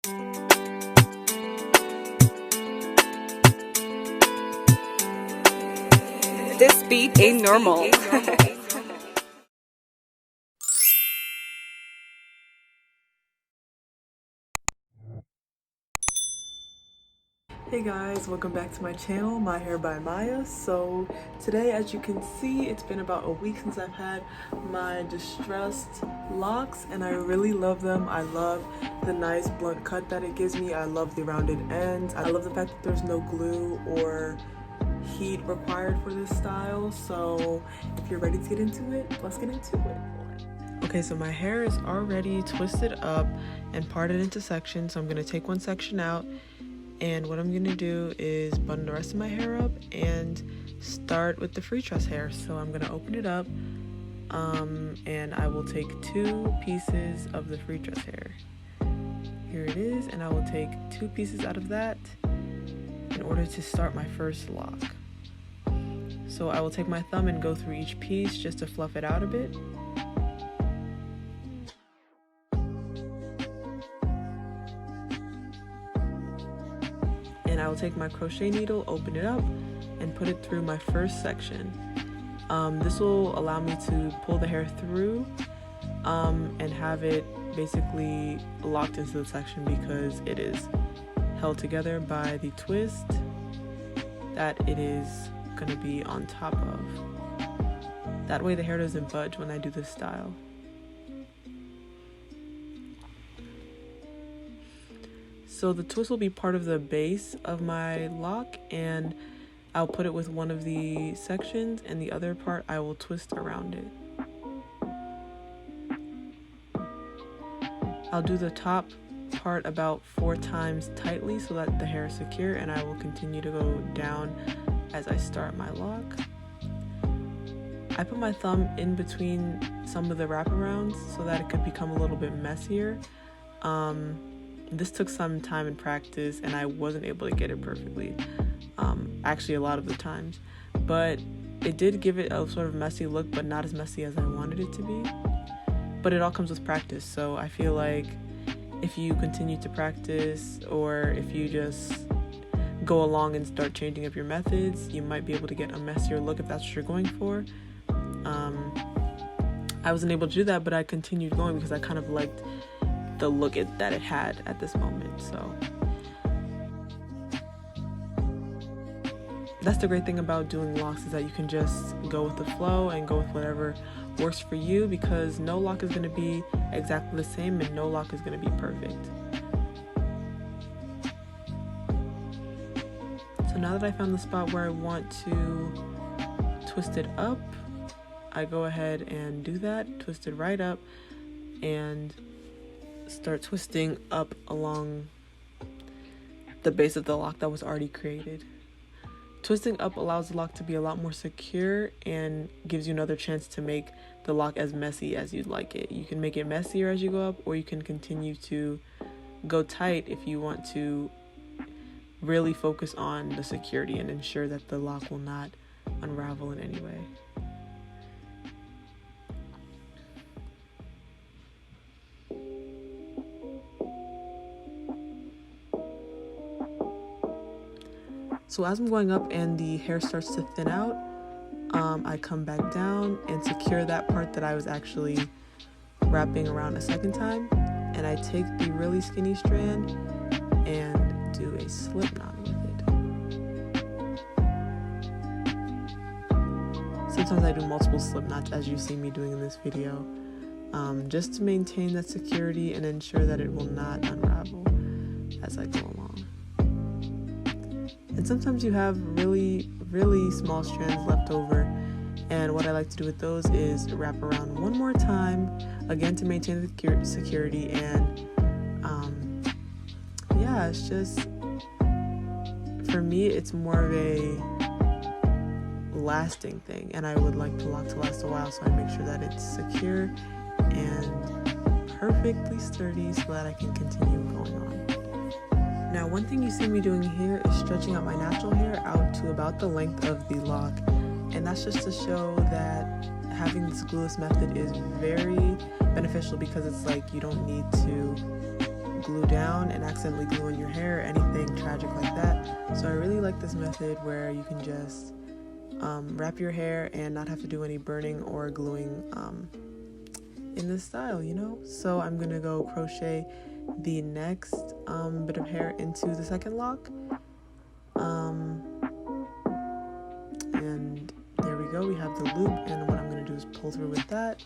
This beat ain't normal. Hey guys, welcome back to my channel, My Hair by Maya. So today, as you can see, it's been about a week since I've had my distressed locks and I really love them. I love the nice blunt cut that it gives me. I love the rounded ends. I love the fact that there's no glue or heat required for this style. So if you're ready to get into it, let's get into it. Okay, so my hair is already twisted up and parted into sections. So I'm going to take one section out. And what I'm going to do is button the rest of my hair up and start with the free truss hair. So I'm going to open it up and I will take 2 pieces of the free truss hair. Here it is, and I will take 2 pieces out of that in order to start my first lock. So I will take my thumb and go through each piece just to fluff it out a bit. And I will take my crochet needle, open it up, and put it through my first section. This will allow me to pull the hair through and have it basically locked into the section because it is held together by the twist that it is going to be on top of. That way the hair doesn't budge when I do this style. So the twist will be part of the base of my lock, and I'll put it with one of the sections, and the other part I will twist around it. I'll do the top part about 4 times tightly so that the hair is secure, and I will continue to go down as I start my lock. I put my thumb in between some of the wraparounds so that it could become a little bit messier. This took some time and practice, and I wasn't able to get it perfectly, actually a lot of the times, but it did give it a sort of messy look, but not as messy as I wanted it to be. But it all comes with practice, so I feel like if you continue to practice, or if you just go along and start changing up your methods, you might be able to get a messier look if that's what you're going for. I wasn't able to do that, but I continued going because I kind of liked the look that it had at this moment. So that's the great thing about doing locks, is that you can just go with the flow and go with whatever works for you, because no lock is going to be exactly the same and no lock is going to be perfect. So now that I found the spot where I want to twist it up, I go ahead and do that, twist it right up, and start twisting up along the base of the lock that was already created. Twisting up allows the lock to be a lot more secure and gives you another chance to make the lock as messy as you'd like it. You can make it messier as you go up, or you can continue to go tight if you want to really focus on the security and ensure that the lock will not unravel in any way. So as I'm going up and the hair starts to thin out, I come back down and secure that part that I was actually wrapping around a second time. And I take the really skinny strand and do a slip knot with it. Sometimes I do multiple slip knots, as you see me doing in this video, just to maintain that security and ensure that it will not unravel as I go along. And sometimes you have really, really small strands left over, and what I like to do with those is wrap around one more time, again to maintain the security, and yeah, it's just, for me, it's more of a lasting thing, and I would like the lock to last a while, so I make sure that it's secure and perfectly sturdy so that I can continue going on. Now, one thing you see me doing here is stretching out my natural hair out to about the length of the lock, and that's just to show that having this glueless method is very beneficial, because it's like you don't need to glue down and accidentally glue in your hair, anything tragic like that. So I really like this method where you can just wrap your hair and not have to do any burning or gluing in this style, you know? So I'm gonna go crochet the next bit of hair into the second lock. And there we go, we have the loop, and what I'm gonna do is pull through with that.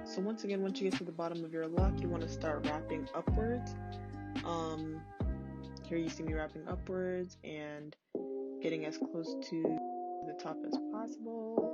So once again, once you get to the bottom of your lock, you want to start wrapping upwards. Here you see me wrapping upwards and getting as close to the top as possible.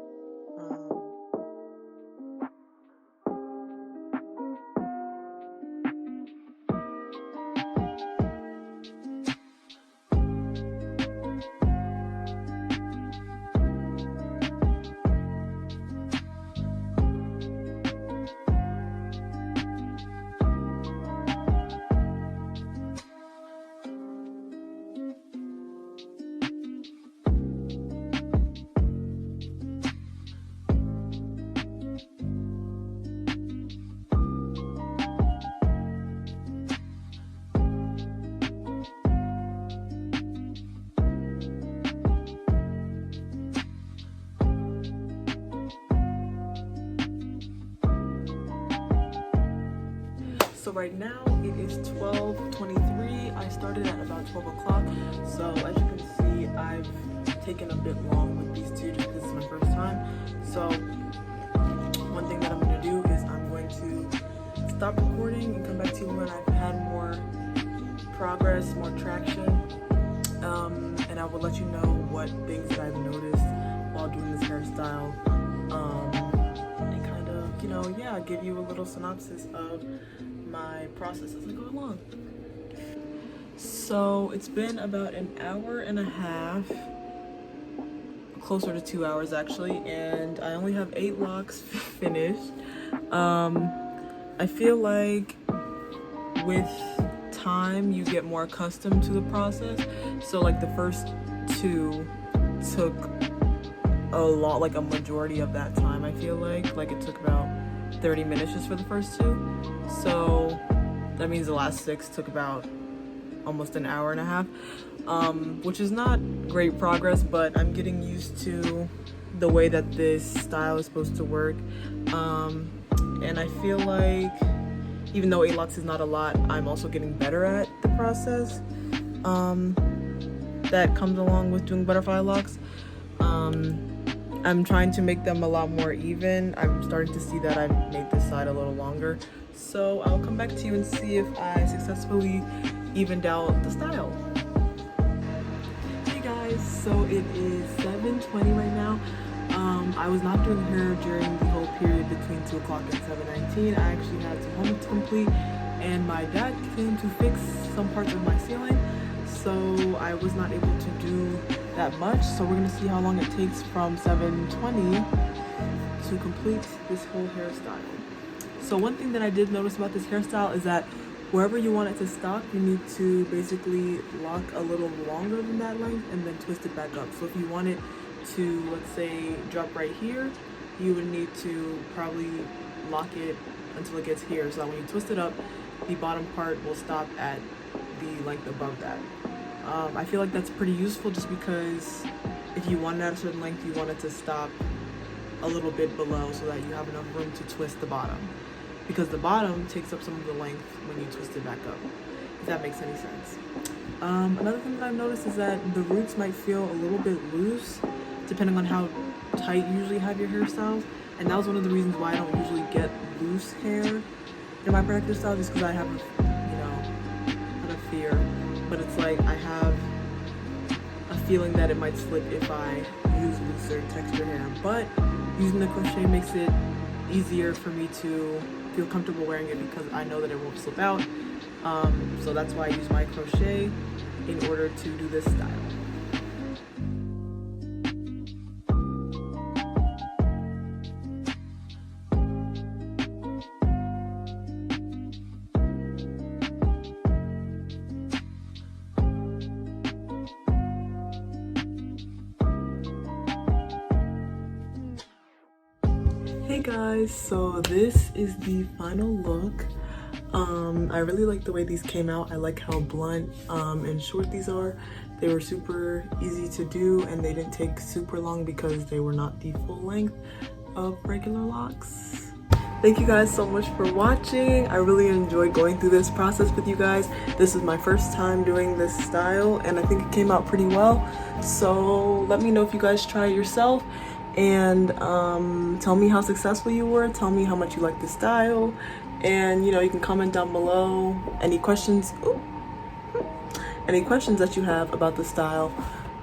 So right now it is 12:23. I started at about 12 o'clock. So as you can see, I've taken a bit long with these two just because it's my first time. So one thing that I'm going to do is I'm going to stop recording and come back to you when I've had more progress, more traction. And I will let you know what things that I've noticed while doing this hairstyle. And kind of, you know, yeah, give you a little synopsis of my process as I go along. So it's been about an hour and a half, closer to 2 hours actually, and I only have 8 locks finished. I feel like with time you get more accustomed to the process. So like the first 2 took a lot, like a majority of that time. I feel like it took about 30 minutes just for the first 2. So that means the last 6 took about almost an hour and a half, which is not great progress, but I'm getting used to the way that this style is supposed to work. And I feel like even though 8 locks is not a lot, I'm also getting better at the process that comes along with doing butterfly locks. I'm trying to make them a lot more even. I'm starting to see that I've made this side a little longer. So I'll come back to you and see if I successfully evened out the style. Hey guys, so it is 7:20 right now. I was not doing hair during the whole period between 2 o'clock and 7:19. I actually had some homework to complete, and my dad came to fix some parts of my ceiling, so I was not able to do that much. So we're gonna see how long it takes from 7:20 to complete this whole hairstyle. So one thing that I did notice about this hairstyle is that wherever you want it to stop, you need to basically lock a little longer than that length and then twist it back up. So if you want it to, let's say, drop right here, you would need to probably lock it until it gets here, so that when you twist it up, the bottom part will stop at the length above that. I feel like that's pretty useful just because if you want it at a certain length, you want it to stop a little bit below so that you have enough room to twist the bottom, because the bottom takes up some of the length when you twist it back up, if that makes any sense. Another thing that I've noticed is that the roots might feel a little bit loose depending on how tight you usually have your hairstyles, and that was one of the reasons why I don't usually get loose hair in my protective style, just because I have a fear. But it's like I have a feeling that it might slip if I use looser texture hair, but using the crochet makes it easier for me to feel comfortable wearing it because I know that it won't slip out. So that's why I use my crochet in order to do this style. Hey guys, so this is the final look. I really like the way these came out. I like how blunt and short these are. They were super easy to do and they didn't take super long because they were not the full length of regular locks. Thank you guys so much for watching. I really enjoyed going through this process with you guys. This is my first time doing this style and I think it came out pretty well. So let me know if you guys try it yourself. And tell me how successful you were. Tell me how much you like the style, and you can comment down below any questions that you have about the style.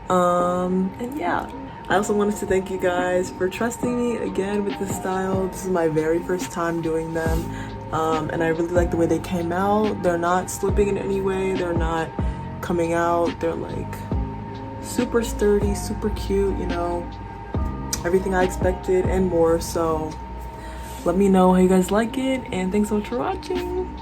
And yeah, I also wanted to thank you guys for trusting me again with this style. This is my very first time doing them, and I really like the way they came out. They're not slipping in any way, they're not coming out, they're like super sturdy, super cute, everything I expected and more. So let me know how you guys like it, and thanks so much for watching.